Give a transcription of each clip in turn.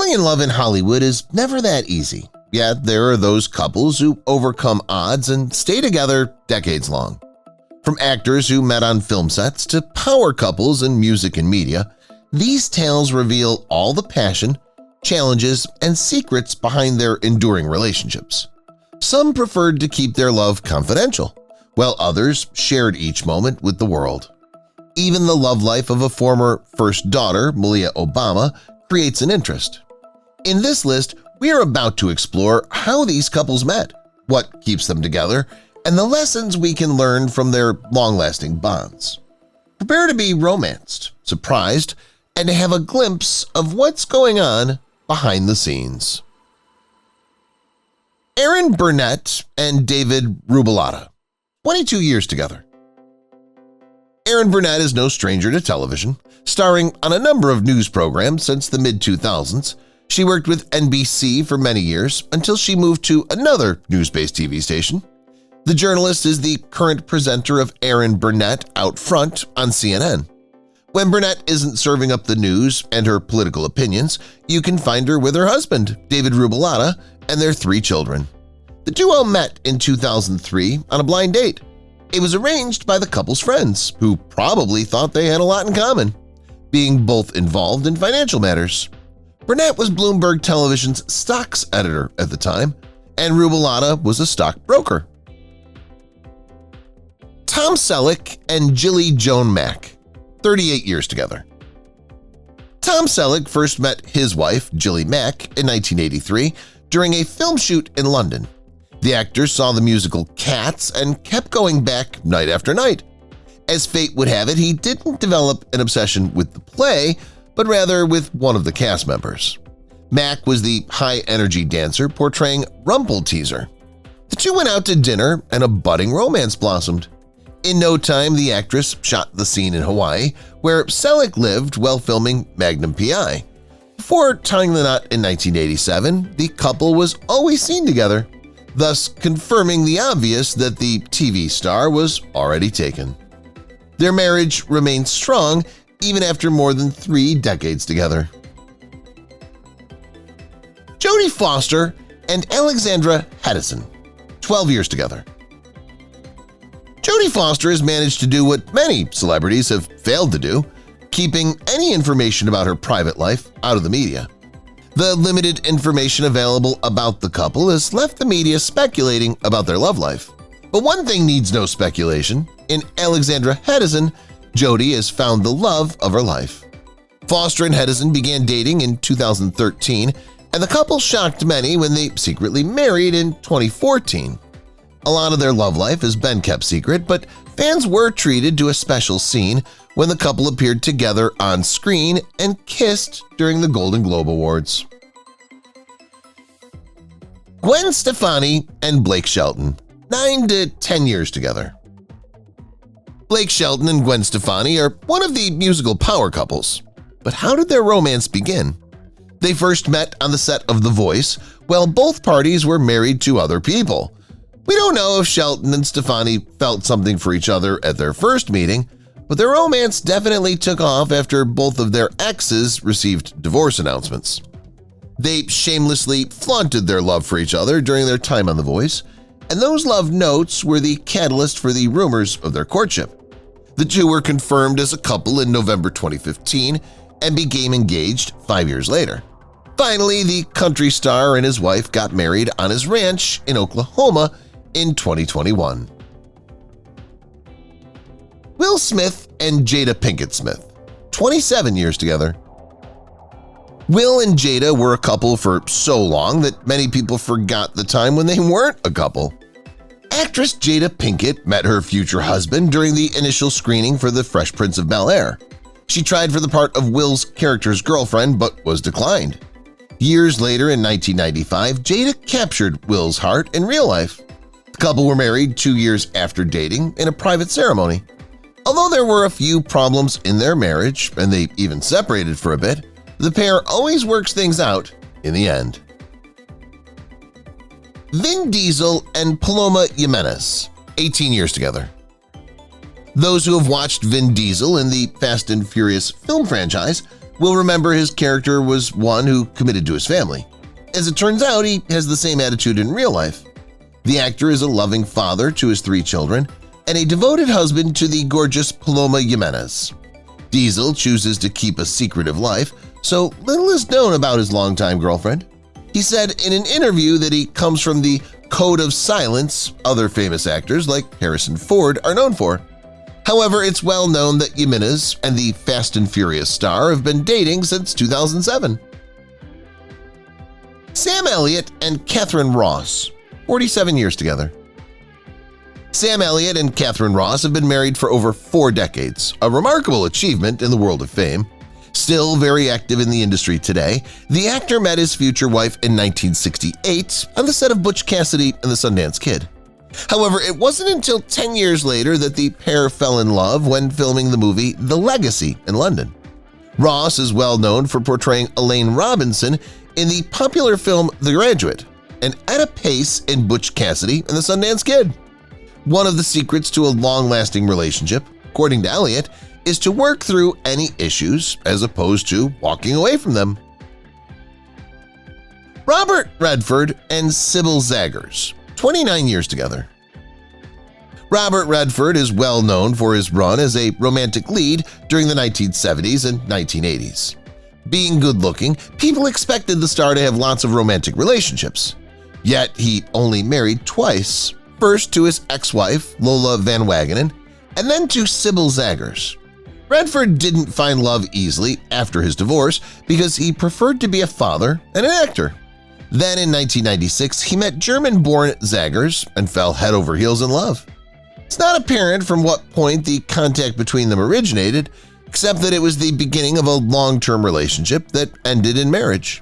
Falling in love in Hollywood is never that easy, yet there are those couples who overcome odds and stay together decades long. From actors who met on film sets to power couples in music and media, these tales reveal all the passion, challenges, and secrets behind their enduring relationships. Some preferred to keep their love confidential, while others shared each moment with the world. Even the love life of a former first daughter, Malia Obama, creates an interest. In this list, we are about to explore how these couples met, what keeps them together, and the lessons we can learn from their long-lasting bonds. Prepare to be romanced, surprised, and to have a glimpse of what's going on behind the scenes. Erin Burnett and David Rubalcaba, 22 years together. Erin Burnett is no stranger to television. Starring on a number of news programs since the mid-2000s, she worked with NBC for many years until she moved to another news-based TV station. The journalist is the current presenter of Erin Burnett Out Front on CNN. When Burnett isn't serving up the news and her political opinions, you can find her with her husband, David Rubalcaba, and their 3 children. The duo met in 2003 on a blind date. It was arranged by the couple's friends, who probably thought they had a lot in common, being both involved in financial matters. Burnett was Bloomberg Television's stocks editor at the time, and Rubalcaba was a stockbroker. Tom Selleck and Jilly Joan Mack, 38 years together. Tom Selleck first met his wife, Jilly Mack, in 1983 during a film shoot in London. The actor saw the musical Cats and kept going back night after night. As fate would have it, he didn't develop an obsession with the play, but rather with one of the cast members. Mack was the high-energy dancer portraying Rumpelteazer. The two went out to dinner and a budding romance blossomed. In no time, the actress shot the scene in Hawaii, where Selleck lived while filming Magnum P.I. Before tying the knot in 1987, the couple was always seen together, thus confirming the obvious that the TV star was already taken. Their marriage remained strong even after more than 3 decades together. Jodie Foster and Alexandra Hedison, 12 years together. Jodie Foster has managed to do what many celebrities have failed to do, keeping any information about her private life out of the media. The limited information available about the couple has left the media speculating about their love life. But one thing needs no speculation. In Alexandra Hedison, Jodie has found the love of her life. Foster and Hedison began dating in 2013, and the couple shocked many when they secretly married in 2014. A lot of their love life has been kept secret, but fans were treated to a special scene when the couple appeared together on screen and kissed during the Golden Globe Awards. Gwen Stefani and Blake Shelton, 9 to 10 years together. Blake Shelton and Gwen Stefani are one of the musical power couples. But how did their romance begin? They first met on the set of The Voice, while both parties were married to other people. We don't know if Shelton and Stefani felt something for each other at their first meeting, but their romance definitely took off after both of their exes received divorce announcements. They shamelessly flaunted their love for each other during their time on The Voice, and those love notes were the catalyst for the rumors of their courtship. The two were confirmed as a couple in November 2015 and became engaged 5 years later. Finally, the country star and his wife got married on his ranch in Oklahoma in 2021. Will Smith and Jada Pinkett Smith, 27 years together. Will and Jada were a couple for so long that many people forgot the time when they weren't a couple. Actress Jada Pinkett met her future husband during the initial screening for The Fresh Prince of Bel-Air. She tried for the part of Will's character's girlfriend but was declined. Years later in 1995, Jada captured Will's heart in real life. The couple were married 2 years after dating in a private ceremony. Although there were a few problems in their marriage and they even separated for a bit, the pair always works things out in the end. Vin Diesel and Paloma Jimenez, 18 years together. Those who have watched Vin Diesel in the Fast and Furious film franchise We'll remember his character was one who committed to his family. As it turns out, he has the same attitude in real life. The actor is a loving father to his 3 children and a devoted husband to the gorgeous Paloma Jimenez. Diesel chooses to keep a secretive life, so little is known about his longtime girlfriend. He said in an interview that he comes from the code of silence other famous actors like Harrison Ford are known for. However, it's well known that Jimenez and the Fast and Furious star have been dating since 2007. Sam Elliott and Catherine Ross, 47 years together. Sam Elliott and Catherine Ross have been married for over 4 decades, a remarkable achievement in the world of fame. Still very active in the industry today, the actor met his future wife in 1968 on the set of Butch Cassidy and the Sundance Kid. However, it wasn't until 10 years later that the pair fell in love when filming the movie The Legacy in London. Ross is well known for portraying Elaine Robinson in the popular film The Graduate and Etta Pace in Butch Cassidy and the Sundance Kid. One of the secrets to a long-lasting relationship, according to Elliott, is to work through any issues as opposed to walking away from them. Robert Redford and Sybil Zaggers, 29 years together. Robert Redford is well known for his run as a romantic lead during the 1970s and 1980s. Being good-looking, people expected the star to have lots of romantic relationships. Yet he only married twice, first to his ex-wife Lola Van Wagenen and then to Sybil Zaggers. Redford didn't find love easily after his divorce because he preferred to be a father and an actor. Then in 1996, he met German-born Zaggers and fell head over heels in love. It's not apparent from what point the contact between them originated, except that it was the beginning of a long-term relationship that ended in marriage.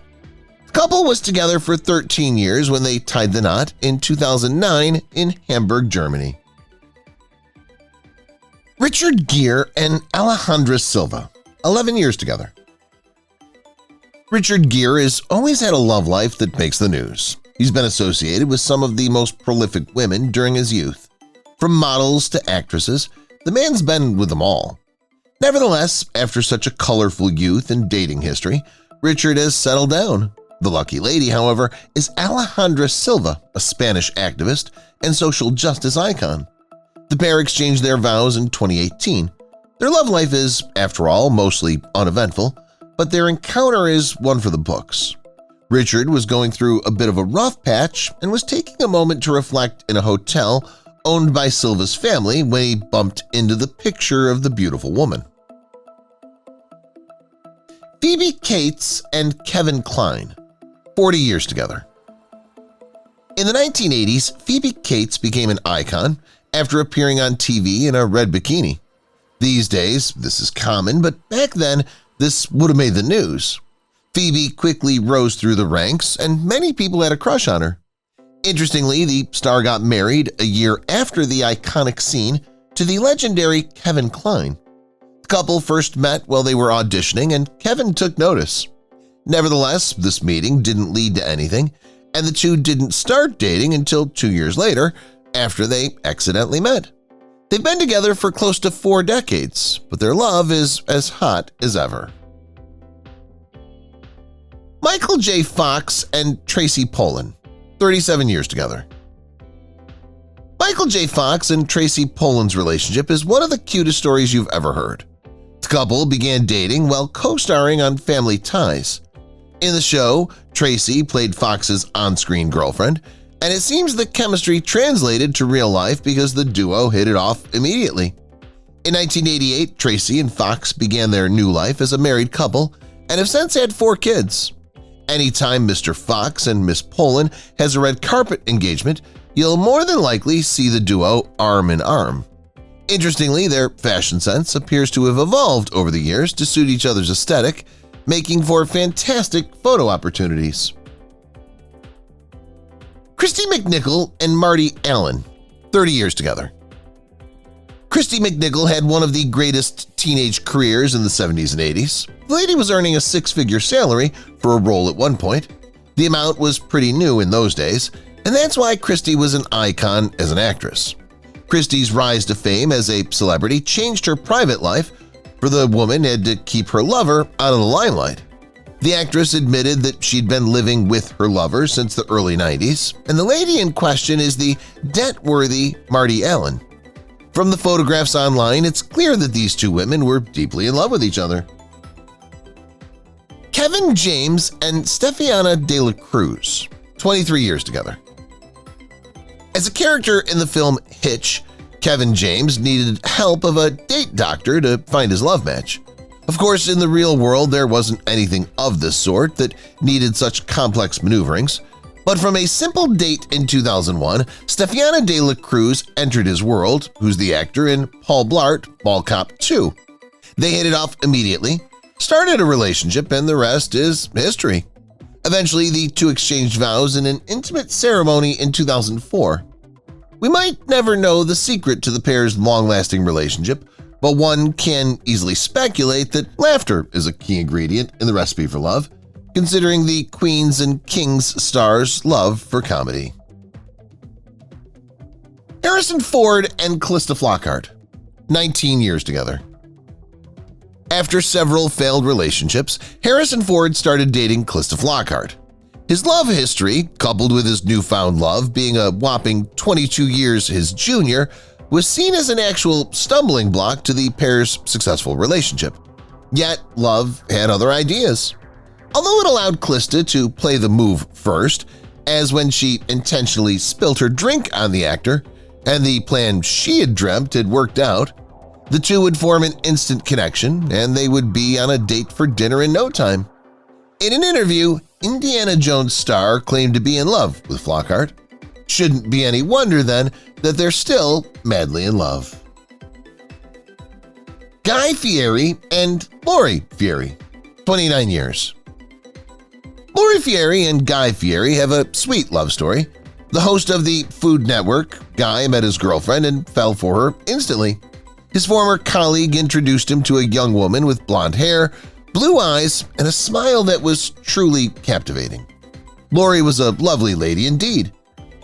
The couple was together for 13 years when they tied the knot in 2009 in Hamburg, Germany. Richard Gere and Alejandra Silva, 11 years together. Richard Gere has always had a love life that makes the news. He's been associated with some of the most prolific women during his youth. From models to actresses, the man's been with them all. Nevertheless, after such a colorful youth and dating history, Richard has settled down. The lucky lady, however, is Alejandra Silva, a Spanish activist and social justice icon. The pair exchanged their vows in 2018. Their love life is, after all, mostly uneventful, but their encounter is one for the books. Richard was going through a bit of a rough patch and was taking a moment to reflect in a hotel owned by Silva's family when he bumped into the picture of the beautiful woman. Phoebe Cates and Kevin Kline, 40 years together. In the 1980s, Phoebe Cates became an icon after appearing on TV in a red bikini. These days, this is common, but back then, this would have made the news. Phoebe quickly rose through the ranks, and many people had a crush on her. Interestingly, the star got married a year after the iconic scene to the legendary Kevin Kline. The couple first met while they were auditioning, and Kevin took notice. Nevertheless, this meeting didn't lead to anything, and the two didn't start dating until 2 years later, after they accidentally met. They've been together for close to 4 decades, but their love is as hot as ever. Michael J. Fox and Tracy Pollan, 37 years together. Michael J. Fox and Tracy Pollan's relationship is one of the cutest stories you've ever heard. The couple began dating while co-starring on Family Ties. In the show, Tracy played Fox's on-screen girlfriend, and it seems the chemistry translated to real life because the duo hit it off immediately. In 1988, Tracy and Fox began their new life as a married couple and have since had 4 kids. Anytime Mr. Fox and Miss Pollan has a red carpet engagement, you'll more than likely see the duo arm in arm. Interestingly, their fashion sense appears to have evolved over the years to suit each other's aesthetic, making for fantastic photo opportunities. Christy McNichol and Marty Allen, 30 years together. Christy McNichol had one of the greatest teenage careers in the 70s and 80s. The lady was earning a 6-figure salary for a role at one point. The amount was pretty new in those days, and that's why Christy was an icon as an actress. Christy's rise to fame as a celebrity changed her private life. for the woman had to keep her lover out of the limelight. The actress admitted that she'd been living with her lover since the early 90s, and the lady in question is the debt-worthy Marty Allen. From the photographs online, it's clear that these two women were deeply in love with each other. Kevin James and Stefania de la Cruz, 23 years together. As a character in the film Hitch, Kevin James needed help of a date doctor to find his love match. Of course, in the real world, there wasn't anything of this sort that needed such complex maneuverings, but from a simple date in 2001, Stefania de la Cruz entered his world, who's the actor in Paul Blart, Mall Cop 2. They hit it off immediately, started a relationship, and the rest is history. Eventually, the two exchanged vows in an intimate ceremony in 2004. We might never know the secret to the pair's long-lasting relationship, but one can easily speculate that laughter is a key ingredient in the recipe for love, considering the Queens and Kings stars' love for comedy. Harrison Ford and Calista Flockhart, 19 years together. After several failed relationships, Harrison Ford started dating Calista Flockhart. His love history, coupled with his newfound love being a whopping 22 years his junior, was seen as an actual stumbling block to the pair's successful relationship. Yet, love had other ideas. Although it allowed Calista to play the move first, as when she intentionally spilt her drink on the actor, and the plan she had dreamt had worked out, the two would form an instant connection, and they would be on a date for dinner in no time. In an interview, Indiana Jones star claimed to be in love with Flockhart. Shouldn't be any wonder, then, that they're still madly in love. Guy Fieri and Lori Fieri, 29 years. Lori Fieri and Guy Fieri have a sweet love story. The host of the Food Network, Guy met his girlfriend and fell for her instantly. His former colleague introduced him to a young woman with blonde hair, blue eyes, and a smile that was truly captivating. Lori was a lovely lady indeed.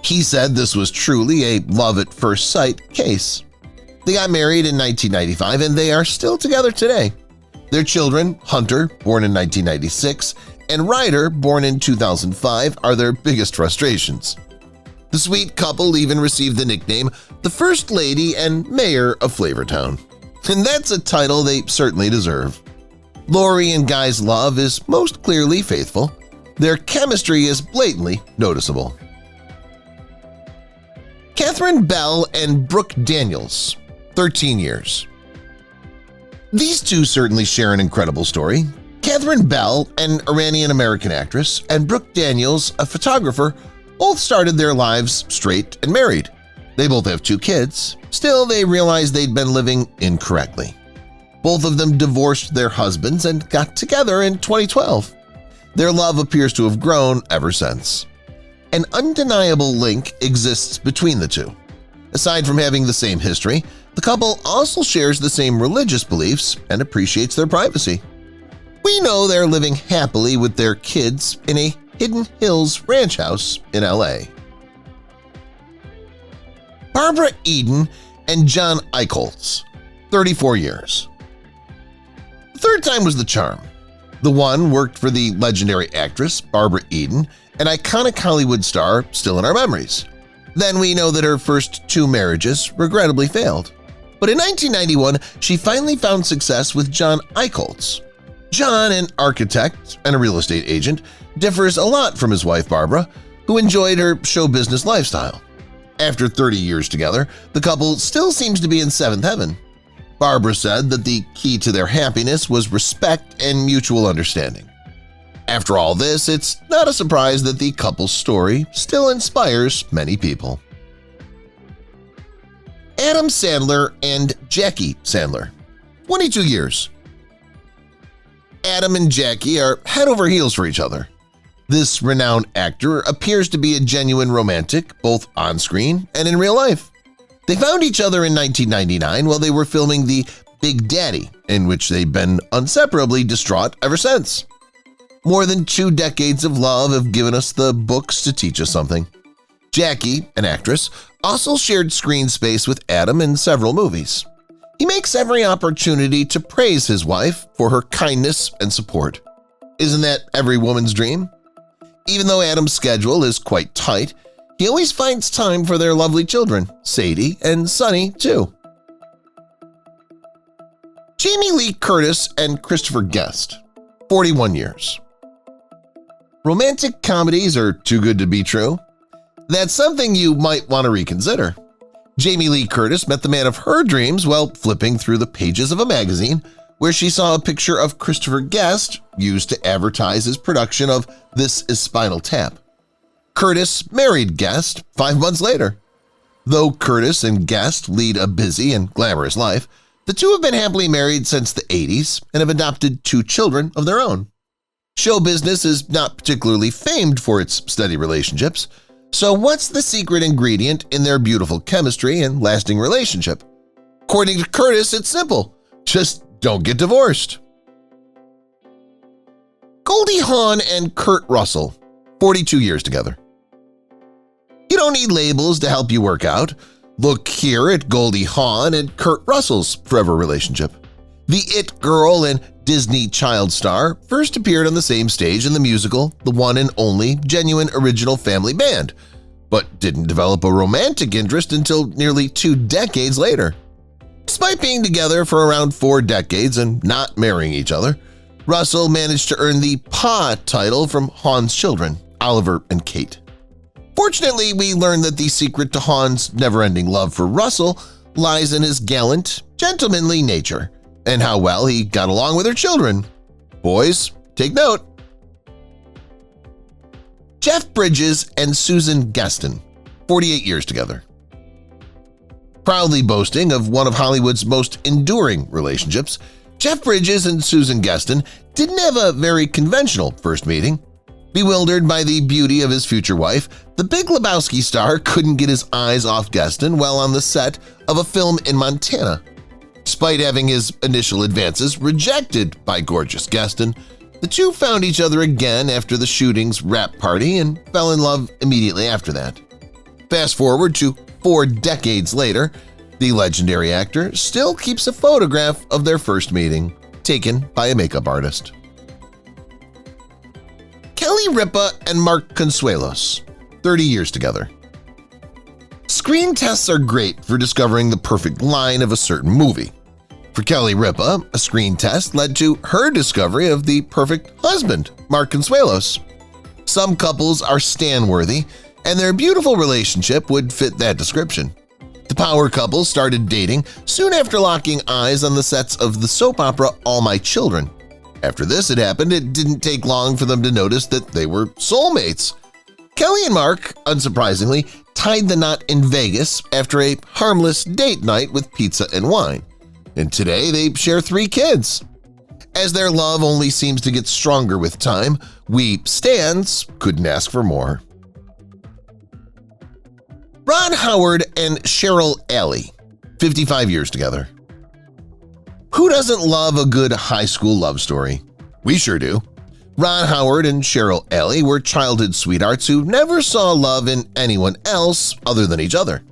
He said this was truly a love-at-first-sight case. They got married in 1995, and they are still together today. Their children, Hunter, born in 1996, and Ryder, born in 2005, are their biggest frustrations. The sweet couple even received the nickname the First Lady and Mayor of Flavortown. And that's a title they certainly deserve. Lori and Guy's love is most clearly faithful. Their chemistry is blatantly noticeable. Catherine Bell and Brooke Daniels, 13 years. These two certainly share an incredible story. Catherine Bell, an Iranian-American actress, and Brooke Daniels, a photographer, both started their lives straight and married. They both have 2 kids. Still, they realized they'd been living incorrectly. Both of them divorced their husbands and got together in 2012. Their love appears to have grown ever since. An undeniable link exists between the two. Aside from having the same history, the couple also shares the same religious beliefs and appreciates their privacy. We know they're living happily with their kids in a Hidden Hills ranch house in LA. Barbara Eden and John Eichholz, 34 years. The third time was the charm. The one worked for the legendary actress Barbara Eden, an iconic Hollywood star still in our memories. Then we know that her first 2 marriages regrettably failed. But in 1991, she finally found success with John Eichholz. John, an architect and a real estate agent, differs a lot from his wife Barbara, who enjoyed her show business lifestyle. After 30 years together, the couple still seems to be in seventh heaven. Barbara said that the key to their happiness was respect and mutual understanding. After all this, it's not a surprise that the couple's story still inspires many people. Adam Sandler and Jackie Sandler, 22 years. Adam and Jackie are head over heels for each other. This renowned actor appears to be a genuine romantic both on-screen and in real life. They found each other in 1999 while they were filming The Big Daddy, in which they've been inseparably distraught ever since. More than 2 decades of love have given us the books to teach us something. Jackie, an actress, also shared screen space with Adam in several movies. He makes every opportunity to praise his wife for her kindness and support. Isn't that every woman's dream? Even though Adam's schedule is quite tight, he always finds time for their lovely children, Sadie and Sonny, too. Jamie Lee Curtis and Christopher Guest, 41 years. Romantic comedies are too good to be true? That's something you might want to reconsider. Jamie Lee Curtis met the man of her dreams while flipping through the pages of a magazine where she saw a picture of Christopher Guest used to advertise his production of This Is Spinal Tap. Curtis married Guest 5 months later. Though Curtis and Guest lead a busy and glamorous life, the two have been happily married since the 80s and have adopted 2 children of their own. Show business is not particularly famed for its steady relationships, so what's the secret ingredient in their beautiful chemistry and lasting relationship? According to Curtis, it's simple. Just don't get divorced. Goldie Hawn and Kurt Russell, 42 years together. You don't need labels to help you work out. Look here at Goldie Hawn and Kurt Russell's forever relationship. The It Girl and Disney child star first appeared on the same stage in the musical The One and Only Genuine Original Family Band, but didn't develop a romantic interest until nearly 2 decades later. Despite being together for around 4 decades and not marrying each other, Russell managed to earn the Pa title from Hawn's children, Oliver and Kate. Fortunately, we learned that the secret to Hawn's never-ending love for Russell lies in his gallant, gentlemanly nature and how well he got along with her children. Boys, take note. Jeff Bridges and Susan Gaston, 48 years together. Proudly boasting of one of Hollywood's most enduring relationships, Jeff Bridges and Susan Gaston didn't have a very conventional first meeting. Bewildered by the beauty of his future wife, the Big Lebowski star couldn't get his eyes off Gaston while on the set of a film in Montana. Despite having his initial advances rejected by gorgeous Gaston, the two found each other again after the shooting's wrap party and fell in love immediately after that. Fast forward to 4 decades later, the legendary actor still keeps a photograph of their first meeting, taken by a makeup artist. Kelly Ripa and Mark Consuelos, 30 years together. Screen tests are great for discovering the perfect line of a certain movie. For Kelly Ripa, a screen test led to her discovery of the perfect husband, Mark Consuelos. Some couples are stan-worthy, and their beautiful relationship would fit that description. The power couple started dating soon after locking eyes on the sets of the soap opera All My Children. After this had happened, it didn't take long for them to notice that they were soulmates. Kelly and Mark, unsurprisingly, tied the knot in Vegas after a harmless date night with pizza and wine. And today they share 3 kids. As their love only seems to get stronger with time, we stans couldn't ask for more. Ron Howard and Cheryl Alley, 55 years together. Who doesn't love a good high school love story? We sure do. Ron Howard and Cheryl Alley were childhood sweethearts who never saw love in anyone else other than each other.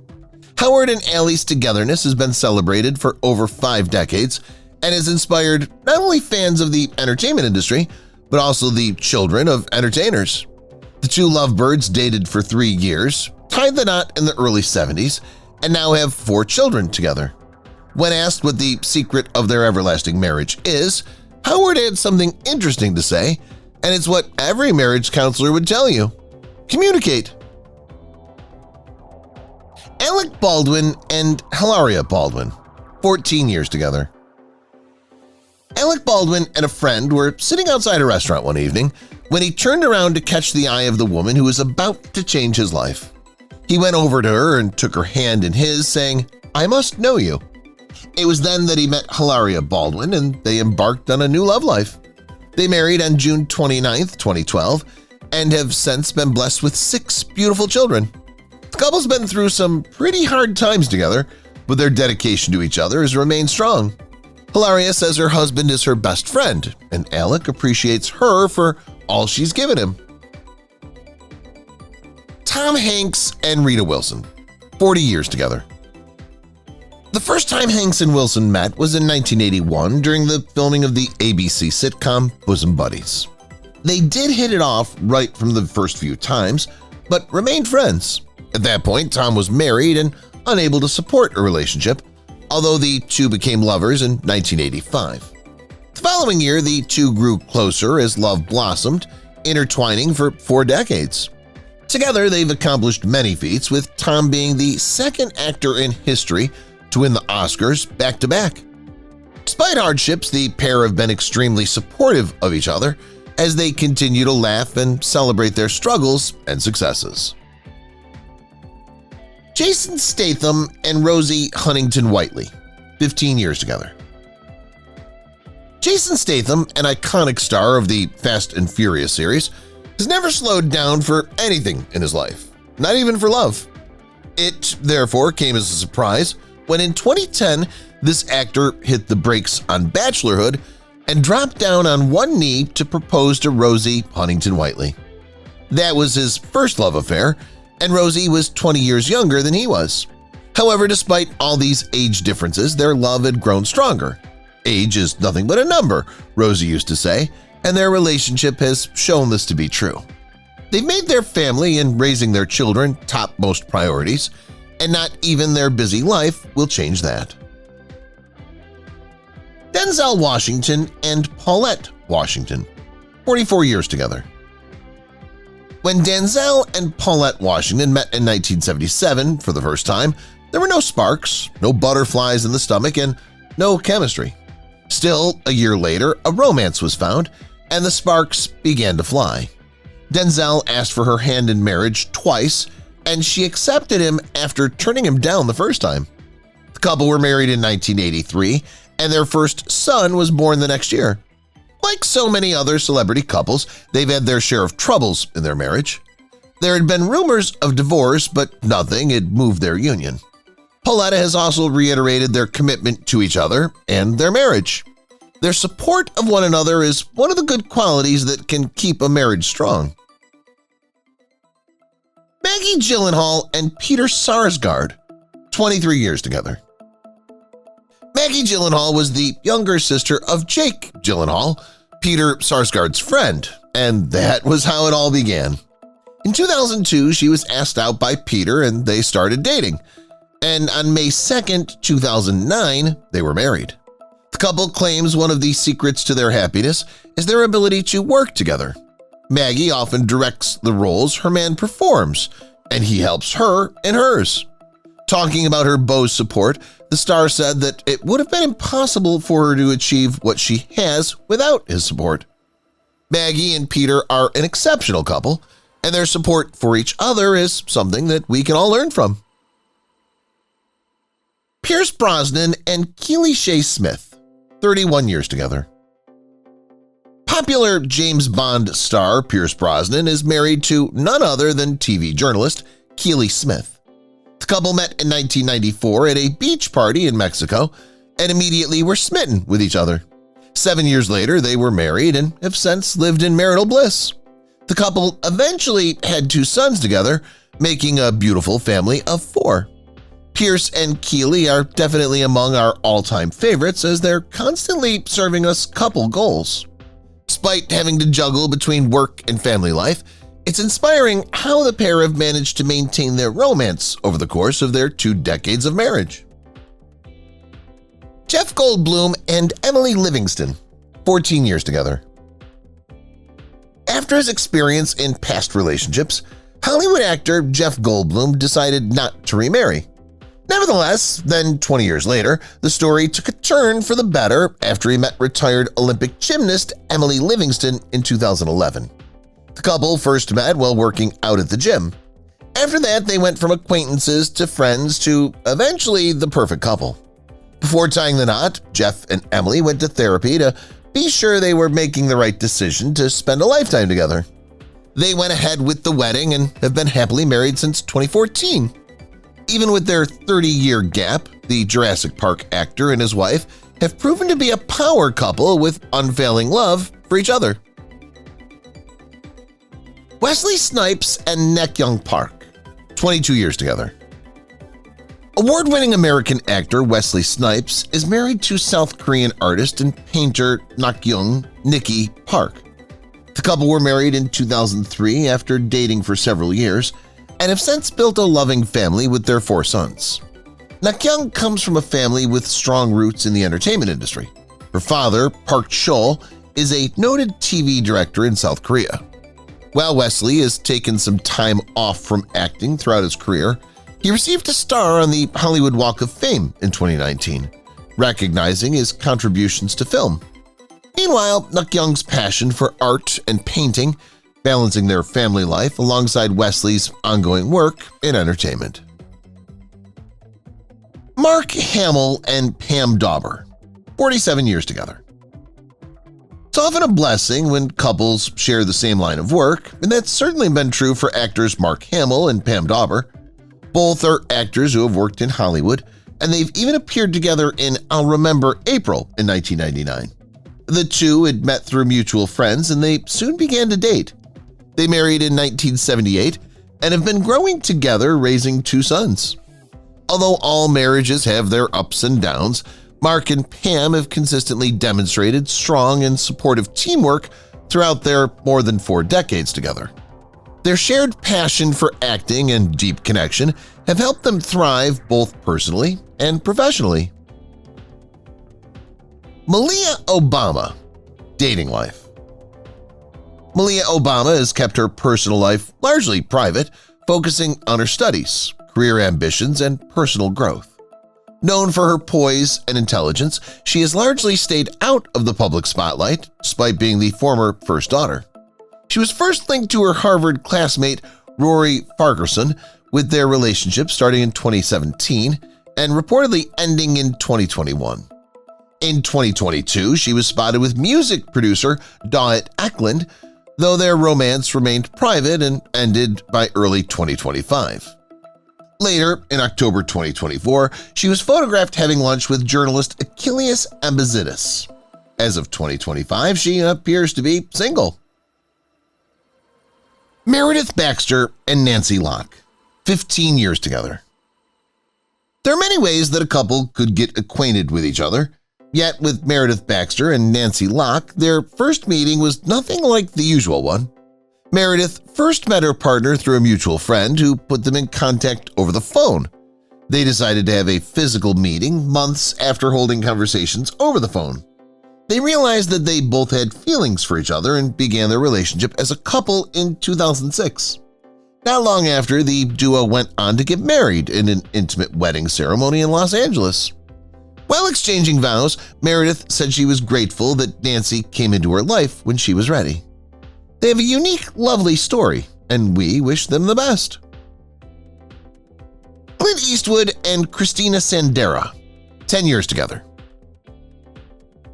Howard and Alley's togetherness has been celebrated for over 5 decades and has inspired not only fans of the entertainment industry, but also the children of entertainers. The two lovebirds dated for 3 years, tied the knot in the early 70s, and now have 4 children together. When asked what the secret of their everlasting marriage is, Howard had something interesting to say, and it's what every marriage counselor would tell you. Communicate. Alec Baldwin and Hilaria Baldwin, 14 years together. Alec Baldwin and a friend were sitting outside a restaurant one evening when he turned around to catch the eye of the woman who was about to change his life. He went over to her and took her hand in his, saying, "I must know you." It was then that he met Hilaria Baldwin and they embarked on a new love life. They married on June 29, 2012, and have since been blessed with 6 beautiful children. The couple's been through some pretty hard times together, but their dedication to each other has remained strong. Hilaria says her husband is her best friend, and Alec appreciates her for all she's given him. Tom Hanks and Rita Wilson, 40 years together. The first time Hanks and Wilson met was in 1981 during the filming of the ABC sitcom Bosom Buddies. They did hit it off right from the first few times, but remained friends. At that point, Tom was married and unable to support a relationship, although the two became lovers in 1985. The following year, the two grew closer as love blossomed, intertwining for 4 decades. Together, they've accomplished many feats, with Tom being the second actor in history to win the Oscars back-to-back. Despite hardships, the pair have been extremely supportive of each other as they continue to laugh and celebrate their struggles and successes. Jason Statham and Rosie Huntington-Whiteley, 15 years together. Jason Statham, an iconic star of the Fast and Furious series, has never slowed down for anything in his life, not even for love. It, therefore, came as a surprise when in 2010 this actor hit the brakes on bachelorhood and dropped down on one knee to propose to Rosie Huntington-Whiteley. That was his first love affair, and Rosie was 20 years younger than he was. However, despite all these age differences, their love had grown stronger. Age is nothing but a number, Rosie used to say, and their relationship has shown this to be true. They've made their family and raising their children topmost priorities, and not even their busy life will change that. Denzel Washington and Paulette Washington, 44 years together. When Denzel and Paulette Washington met in 1977 for the first time, there were no sparks, no butterflies in the stomach, and no chemistry. Still, a year later, a romance was found, and the sparks began to fly. Denzel asked for her hand in marriage twice, and she accepted him after turning him down the first time. The couple were married in 1983, and their first son was born the next year. Like so many other celebrity couples, they've had their share of troubles in their marriage. There had been rumors of divorce, but nothing had moved their union. Pauletta has also reiterated their commitment to each other and their marriage. Their support of one another is one of the good qualities that can keep a marriage strong. Maggie Gyllenhaal and Peter Sarsgaard, 23 years together. Maggie Gyllenhaal was the younger sister of Jake Gyllenhaal, Peter Sarsgaard's friend, and that was how it all began. In 2002, she was asked out by Peter and they started dating, and on May 2, 2009, they were married. The couple claims one of the secrets to their happiness is their ability to work together. Maggie often directs the roles her man performs, and he helps her in hers. Talking about her beau's support, the star said that it would have been impossible for her to achieve what she has without his support. Maggie and Peter are an exceptional couple, and their support for each other is something that we can all learn from. Pierce Brosnan and Keely Shea Smith, 31 years together. Popular James Bond star Pierce Brosnan is married to none other than TV journalist Keely Smith. The couple met in 1994 at a beach party in Mexico and immediately were smitten with each other. 7 years later, they were married and have since lived in marital bliss. The couple eventually had 2 sons together, making a beautiful family of 4. Pierce and Keely are definitely among our all-time favorites as they're constantly serving us couple goals. Despite having to juggle between work and family life, it's inspiring how the pair have managed to maintain their romance over the course of their 2 decades of marriage. Jeff Goldblum and Emily Livingston, 14 years together. After his experience in past relationships, Hollywood actor Jeff Goldblum decided not to remarry. Nevertheless, then 20 years later, the story took a turn for the better after he met retired Olympic gymnast Emily Livingston in 2011. The couple first met while working out at the gym. After that, they went from acquaintances to friends to eventually the perfect couple. Before tying the knot, Jeff and Emily went to therapy to be sure they were making the right decision to spend a lifetime together. They went ahead with the wedding and have been happily married since 2014. Even with their 30-year gap, the Jurassic Park actor and his wife have proven to be a power couple with unfailing love for each other. Wesley Snipes and Naek Young Park, 22 years together. Award-winning American actor Wesley Snipes is married to South Korean artist and painter Nakyoung Nikki Park. The couple were married in 2003 after dating for several years and have since built a loving family with their 4 sons. Nakyoung comes from a family with strong roots in the entertainment industry. Her father, Park Chol, is a noted TV director in South Korea. While Wesley has taken some time off from acting throughout his career, he received a star on the Hollywood Walk of Fame in 2019, recognizing his contributions to film. Meanwhile, Nakyoung's passion for art and painting, balancing their family life alongside Wesley's ongoing work in entertainment. Mark Hamill and Pam Dawber, 47 years together. It's often a blessing when couples share the same line of work, and that's certainly been true for actors Mark Hamill and Pam Dawber. Both are actors who have worked in Hollywood, and they've even appeared together in I'll Remember April in 1999. The two had met through mutual friends, and they soon began to date. They married in 1978 and have been growing together, raising 2 sons. Although all marriages have their ups and downs, Mark and Pam have consistently demonstrated strong and supportive teamwork throughout their more than 4 decades together. Their shared passion for acting and deep connection have helped them thrive both personally and professionally. Malia Obama, dating life. Malia Obama has kept her personal life largely private, focusing on her studies, career ambitions, and personal growth. Known for her poise and intelligence, she has largely stayed out of the public spotlight despite being the former first daughter. She was first linked to her Harvard classmate Rory Farquharson, with their relationship starting in 2017 and reportedly ending in 2021. In 2022, she was spotted with music producer Dawitt Eklund, though their romance remained private and ended by early 2025. Later, in October 2024, she was photographed having lunch with journalist Achilles Ambazidis. As of 2025, she appears to be single. Meredith Baxter and Nancy Locke, 15 years together. There are many ways that a couple could get acquainted with each other, yet with Meredith Baxter and Nancy Locke, their first meeting was nothing like the usual one. Meredith first met her partner through a mutual friend who put them in contact over the phone. They decided to have a physical meeting months after holding conversations over the phone. They realized that they both had feelings for each other and began their relationship as a couple in 2006. Not long after, the duo went on to get married in an intimate wedding ceremony in Los Angeles. While exchanging vows, Meredith said she was grateful that Nancy came into her life when she was ready. They have a unique, lovely story, and we wish them the best. Clint Eastwood and Christina Sandera, 10 years together.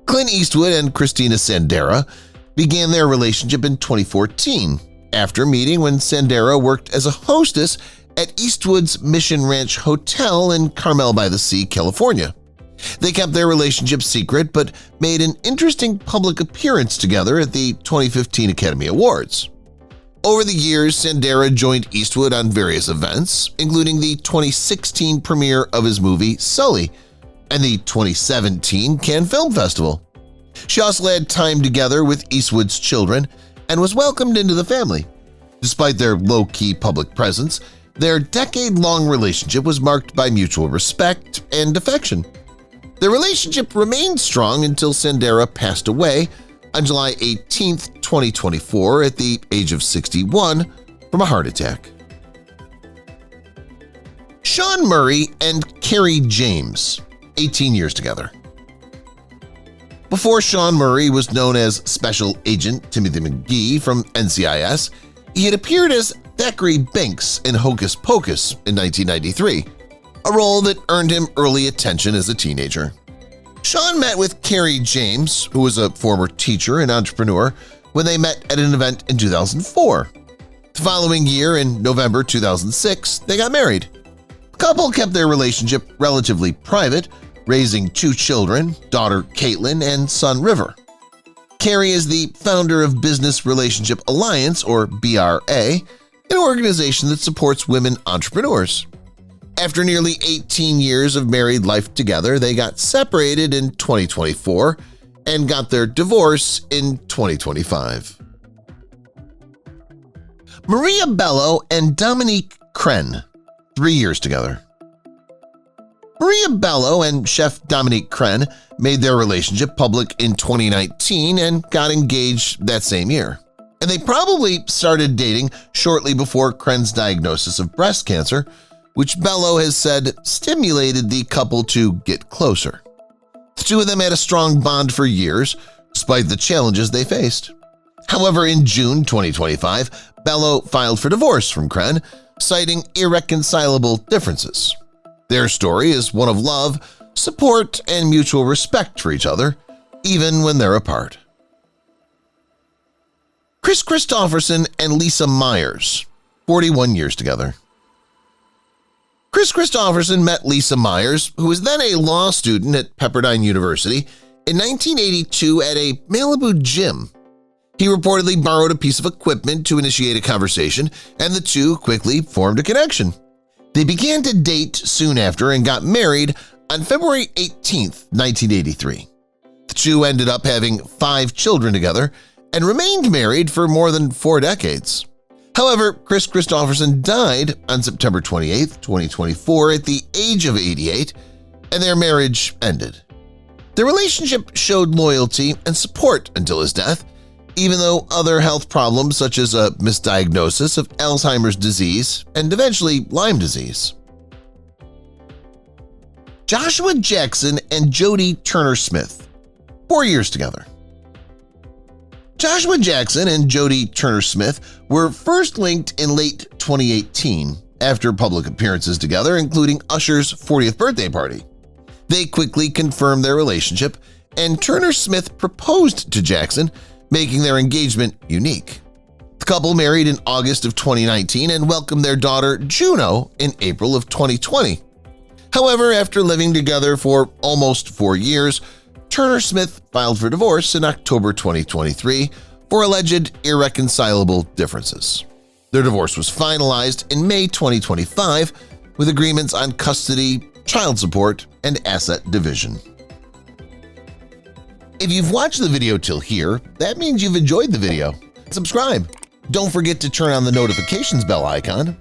Clint Eastwood and Christina Sandera began their relationship in 2014 after meeting when Sandera worked as a hostess at Eastwood's Mission Ranch Hotel in Carmel by the Sea, California. They kept their relationship secret but made an interesting public appearance together at the 2015 Academy Awards. Over the years, Sandera joined Eastwood on various events, including the 2016 premiere of his movie Sully and the 2017 Cannes Film Festival. She also had time together with Eastwood's children and was welcomed into the family. Despite their low-key public presence, their decade-long relationship was marked by mutual respect and affection. Their relationship remained strong until Sandera passed away on July 18, 2024 at the age of 61 from a heart attack. Sean Murray and Kerry James, 18 years together. Before Sean Murray was known as Special Agent Timothy McGee from NCIS, he had appeared as Thackeray Binks in Hocus Pocus in 1993, a role that earned him early attention as a teenager. Sean met with Kerry James, who was a former teacher and entrepreneur, when they met at an event in 2004. The following year, in November 2006, they got married. The couple kept their relationship relatively private, raising 2 children, daughter Caitlin and son River. Kerry is the founder of Business Relationship Alliance, or BRA, an organization that supports women entrepreneurs. After nearly 18 years of married life together, they got separated in 2024 and got their divorce in 2025. Maria Bello and Dominique Crenn, 3 years together. Maria Bello and chef Dominique Crenn made their relationship public in 2019 and got engaged that same year. And they probably started dating shortly before Crenn's diagnosis of breast cancer, which Bello has said stimulated the couple to get closer. The two of them had a strong bond for years, despite the challenges they faced. However, in June 2025, Bello filed for divorce from Crenn, citing irreconcilable differences. Their story is one of love, support, and mutual respect for each other, even when they're apart. Kris Kristofferson and Lisa Myers, 41 years together. Kris Kristofferson met Lisa Myers, who was then a law student at Pepperdine University, in 1982 at a Malibu gym. He reportedly borrowed a piece of equipment to initiate a conversation, and the two quickly formed a connection. They began to date soon after and got married on February 18, 1983. The two ended up having 5 children together and remained married for more than 4 decades. However, Kris Kristofferson died on September 28, 2024 at the age of 88, and their marriage ended. Their relationship showed loyalty and support until his death, even though other health problems such as a misdiagnosis of Alzheimer's disease and eventually Lyme disease. Joshua Jackson and Jodie Turner-Smith, 4 years together. Joshua Jackson and Jodie Turner-Smith were first linked in late 2018 after public appearances together, including Usher's 40th birthday party. They quickly confirmed their relationship, and Turner-Smith proposed to Jackson, making their engagement unique. The couple married in August of 2019 and welcomed their daughter Juno in April of 2020. However, after living together for almost 4 years, Turner-Smith filed for divorce in October 2023 for alleged irreconcilable differences. Their divorce was finalized in May 2025 with agreements on custody, child support, and asset division. If you've watched the video till here, that means you've enjoyed the video. Subscribe. Don't forget to turn on the notifications bell icon